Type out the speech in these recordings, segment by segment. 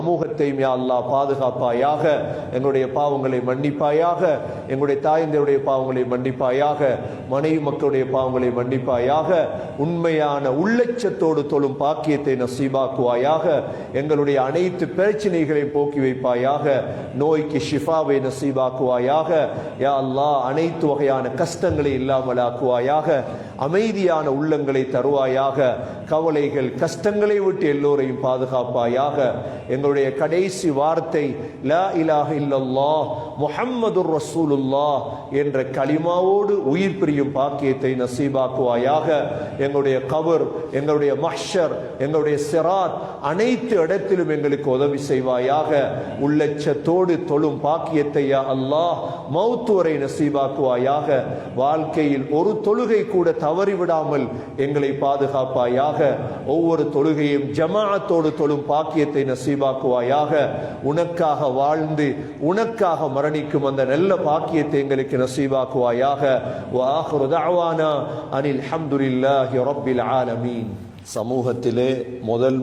சமூகத்தையும் யா அல்லாஹ் பாதுகாப்பாயாக, எங்களுடைய பாவங்களை மன்னிப்பாயாக, எங்களுடைய தாயந்தருடைய பாவங்களை மன்னிப்பாயாக, மனைவி மக்களுடைய பாவங்களை மன்னிப்பாயாக, உண்மையான உள்ளச்சத்தோடு தொழும் பாக்கியத்தை நசீபாக்குவாயாக, எங்களுடைய அனைத்து பிரச்சனைகளையும் போக்கி வைப்பாயாக, நோய்க்கு ஷிஃபாவை நசீபாக்குவாயாக, யா அல்லாஹ் அனைத்து வகையான கஷ்டங்களை இல்லாமலாக்குவாயாக, அமைதியான உள்ளங்களை தருவாயாக, கவலைகள் கஷ்டங்களை விட்டு எல்லோரையும் பாதுகாப்பாயாக. எங்களுடைய கடைசி வார்த்தை லா இலாஹ இல்லல்லாஹ் முஹம்மதுர் ரசூலுல்லாஹ் என்ற கலிமாவோடு உயிர் பிரியும் பாக்கியத்தை நசீபாக்குவாயாக. எங்களுடைய கபர், எங்களுடைய மஹ்ஷர், எங்களுடைய சிராத் அனைத்து இடத்திலும் எங்களுக்கு உதவி செய்வாயாக. உள்ளச்சத்தோடு தொழும் பாக்கியத்தை யா அல்லாஹ் மௌத் வரை நசீபாக்குவாயாக. வாழ்க்கையில் ஒரு தொழுகை கூட தவறிவிடாமல் எங்களை பாதுகாப்பாயாக. ஒவ்வொரு தொழுகையும் ஜமாஅத்தோடு தொழும் பாக்கியத்தை நசீபாக்குவாயாக. உனக்காக வாழ்ந்து உனக்காக மரணிக்கும் அந்த நல்ல பாக்கியத்தை எங்களுக்கு நசீபாக்குவாயாக. வ ஆகிரு தஅவானா அனில் ஹம்துலில்லாஹி ரப்பில் ஆலமீன். சமூகத்திலே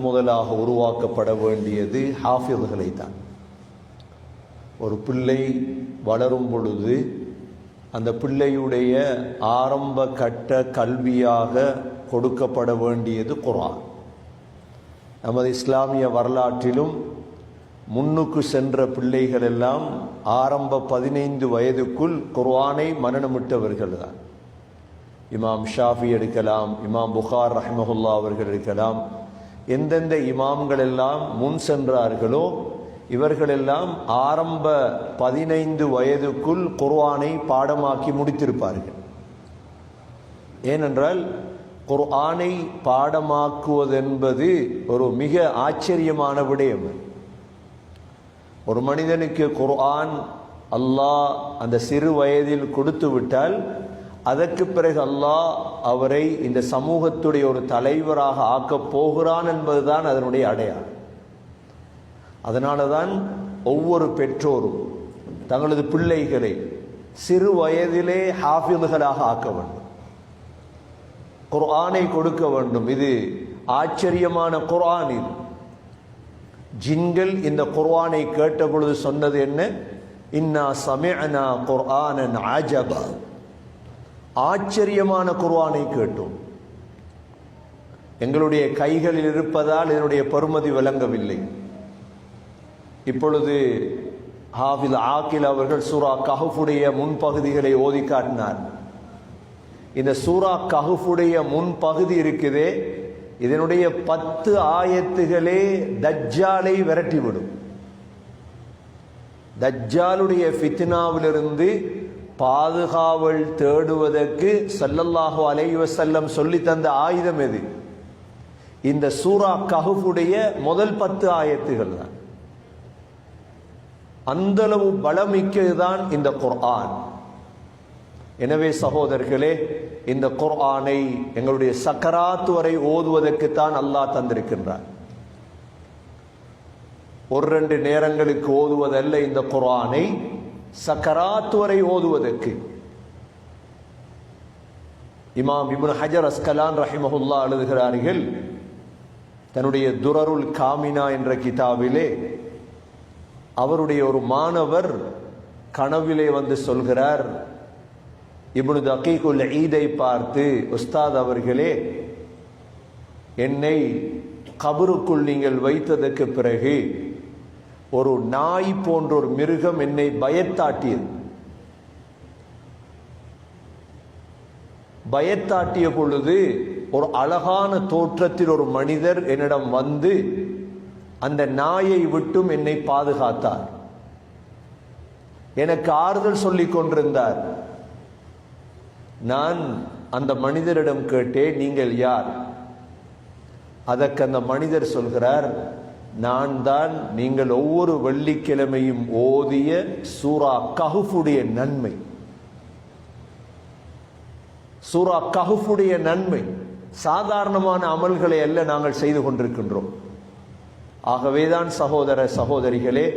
முதலாக உருவாக்கப்பட வேண்டியது ஹாஃபிதுகளை தான். ஒரு பிள்ளை வளரும் பொழுது அந்த பிள்ளையுடைய ஆரம்ப கட்ட கல்வியாக கொடுக்கப்பட வேண்டியது குர்ஆன். நமது இஸ்லாமிய வரலாற்றிலும் முன்னுக்கு சென்ற பிள்ளைகள் எல்லாம் ஆரம்ப 15 வயதுக்குள் குர்ஆனை மனனமிட்டவர்கள் தான். இமாம் ஷாஃபி எடுக்கலாம், இமாம் புகார் ரஹ்மஹுல்லா அவர்கள் எடுக்கலாம். எந்தெந்த இமாம்கள் எல்லாம் முன் சென்றார்களோ இவர்களெல்லாம் ஆரம்ப 15 வயதுக்குள் குர்ஆனை பாடமாக்கி முடித்திருப்பார்கள். ஏனென்றால் குர்ஆனை பாடமாக்குவதென்பது ஒரு மிக ஆச்சரியமான விடயம். ஒரு மனிதனுக்கு குர்ஆன் அல்லாஹ் அந்த சிறு வயதில் கொடுத்து விட்டால் அதற்கு பிறகு அல்லாஹ் அவரை இந்த சமூகத்துடைய ஒரு தலைவராக ஆக்கப் போகிறான் என்பதுதான் அதனுடைய அடையாளம். அதனால தான் ஒவ்வொரு பெற்றோரும் தங்களது பிள்ளைகளை சிறு வயதிலே ஹாஃபிதுகளாக ஆக்க வேண்டும், குர்ஆனை கொடுக்க வேண்டும். இது ஆச்சரியமான குர்ஆன். இது ஜின்கள் இந்த குர்ஆனை கேட்ட பொழுது சொன்னது என்ன? இன்னா சமிஅனா குர்ஆனன் அஜபா. ஆச்சரியமான குர்ஆனை கேட்டோம். எங்களுடைய கைகளில் இருப்பதால் இதனுடைய பெருமதி விளங்கவில்லை. இப்பொழுது ஹாஃபிஸ் ஆக்கில் அவர்கள் சூரா கஹ்ஃபுடைய முன்பகுதிகளை ஓதி காட்டினார். இந்த சூரா கஹ்ஃபுடைய முன்பகுதி இருக்குதே, இதனுடைய 10 ஆயத்துகளே தஜ்ஜாலை விரட்டிவிடும். தஜ்ஜாலுடைய ஃபித்னாவிலிருந்து பாதுகாவல் தேடுவதற்கு ஸல்லல்லாஹு அலைஹி வஸல்லம் சொல்லி தந்த ஆயுதம் எது? இந்த சூரா கஹ்ஃபுடைய முதல் 10 ஆயத்துகள் தான். அந்தளவு பலமிக்கதுதான் இந்த குர்ஆன். எனவே சகோதரர்களே, இந்த குர்ஆனை எங்களுடைய சக்கராத் வரை ஓதுவதற்குத்தான் அல்லாஹ் தந்திருக்கின்றார். 1-2 நேரங்களுக்கு ஓதுவதல்ல, இந்த குர்ஆனை சக்கராத் வரை ஓதுவதற்கு. இமாம் இப்னு ஹஜர் அஸ்கலான் ரஹிமஹுல்லா எழுதுகிறார்கள், தன்னுடைய துரருல் காமினா என்ற கிதாபிலே அவருடைய ஒரு மாணவர் கனவிலே வந்து சொல்கிறார், இப்னு தகீகுல் ஈதை பார்த்து, உஸ்தாத் அவர்களே, என்னை கபருக்குள் நீங்கள் வைத்ததற்கு பிறகு ஒரு நாய் போன்ற ஒரு மிருகம் என்னை பயத்தாட்டியது. பயத்தாட்டிய பொழுது ஒரு அழகான தோற்றத்தில் ஒரு மனிதர் என்னிடம் வந்து அந்த நாயை விட்டும் என்னை பாதுகாத்தார். எனக்கு ஆறுதல் சொல்லிக் கொண்டிருந்தார். நான் அந்த மனிதரிடம் கேட்டேன், நீங்கள் யார்? அதற்கு அந்த மனிதர் சொல்கிறார், நான் தான் நீங்கள் ஒவ்வொரு வெள்ளிக்கிழமையும் ஓதிய சூரா கஹ்ஃபுடைய நன்மை. சூரா கஹ்ஃபுடைய நன்மை. சாதாரணமான அமல்களை அல்ல நாங்கள் செய்து கொண்டிருக்கின்றோம். ஆகவேதான் சகோதர சகோதரிகளே,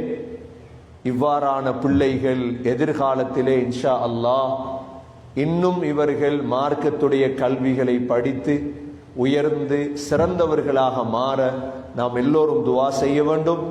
இவ்வாறான பிள்ளைகள் எதிர்காலத்திலே இன்ஷா அல்லாஹ் இன்னும் இவர்கள் மார்க்கத்துடைய கல்விகளை படித்து உயர்ந்து சிறந்தவர்களாக மாற நாம் எல்லோரும் துஆ செய்ய வேண்டும்.